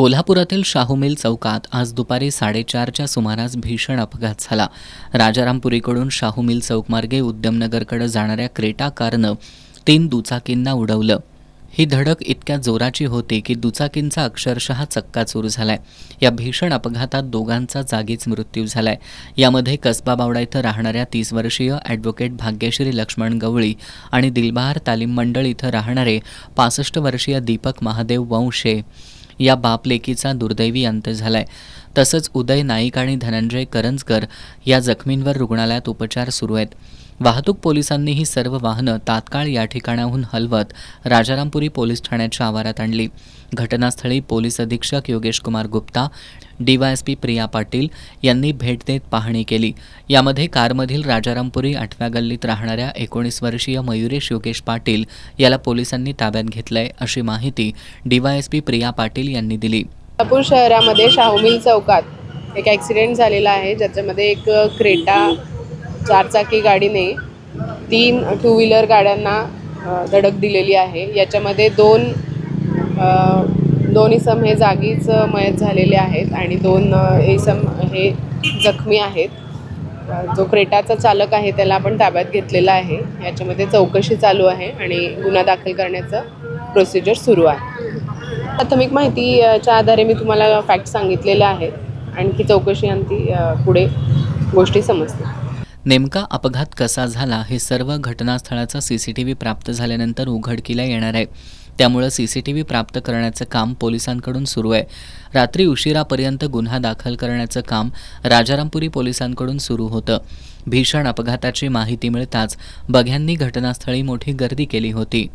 कोल्हापुरातील शाहू मिल चौकात आज दुपारी 4:30च्या सुमारास भीषण अपघात झाला। राजारामपुरीकडून शाहू मिल चौकमार्गे उद्यमनगरकडे जाणाऱ्या क्रेटा कारनं 3 दुचाकींना उडवलं। ही धडक इतक्या जोराची होती की दुचाकींचा अक्षरशः चक्काचूर झालाय। या भीषण अपघातात दोघांचा जागीच मृत्यू झालाय। यामध्ये कसबा बावडा इथं राहणाऱ्या 30 वर्षीय ॲडव्होकेट भाग्यश्री लक्ष्मण गवळी आणि दिलबहार तालीम मंडळ इथं राहणारे 65 वर्षीय दीपक महादेव वंशे या बापलेकीचा दुर्दैवी अंत झालाय। तसंच उदय नाईक आणि धनंजय करंजकर या जखमींवर रुग्णालयात उपचार सुरू आहेत। वाहतूक पोलिसांनी ही सर्व वाहनं तात्काळ या ठिकाणाहून हलवत राजारामपुरी पोलीस ठाण्याच्या आवारात आणली। घटनास्थळी पोलीस अधीक्षक योगेश कुमार गुप्ता, DYSP प्रिया पाटील यांनी भेट देत पाहणी केली। यामध्ये कारमधील राजारामपुरी 8व्या गल्लीत राहणाऱ्या 19 वर्षीय मयुरेश योगेश पाटील याला पोलिसांनी ताब्यात घेतलंय, अशी माहिती DYSP प्रिया पाटील यांनी दिली। कोल्हापूर शहरामध्ये शाहू मिल चौकात एक ॲक्सिडेंट झालेला आहे, ज्याच्यामध्ये एक क्रेटा 4 चाकी गाडीने 3 टू व्हीलर गाड्यांना धडक दिलेली आहे। याच्यामध्ये दोन इसम हे जागीच मयत झालेले आहेत आणि 2 इसम हे जखमी आहेत। जो क्रेटाचा चालक आहे त्याला आपण ताब्यात घेतलेला आहे। याच्यामध्ये चौकशी चालू आहे आणि गुन्हा दाखल करण्याचं प्रोसिजर सुरू आहे। प्राथमिक माहितीच्या आधारे मी तुम्हाला फॅक्ट सांगितलेले आहेत। आणखी चौकशी अंती पुढे गोष्टी समजतील। नेमका अपघात कसा झाला हे सर्व घटनास्थळाचा CCTV प्राप्त झाल्यानंतर उघडकीला येणार आहे। त्यामुळे CCTV प्राप्त करण्याचं काम पोलिसांकडून सुरू आहे। रात्री उशिरापर्यंत गुन्हा दाखल करण्याचं काम राजारामपुरी पोलिसांकडून सुरू होतं। भीषण अपघाताची माहिती मिळताच बघ्यांनी घटनास्थळी मोठी गर्दी केली होती।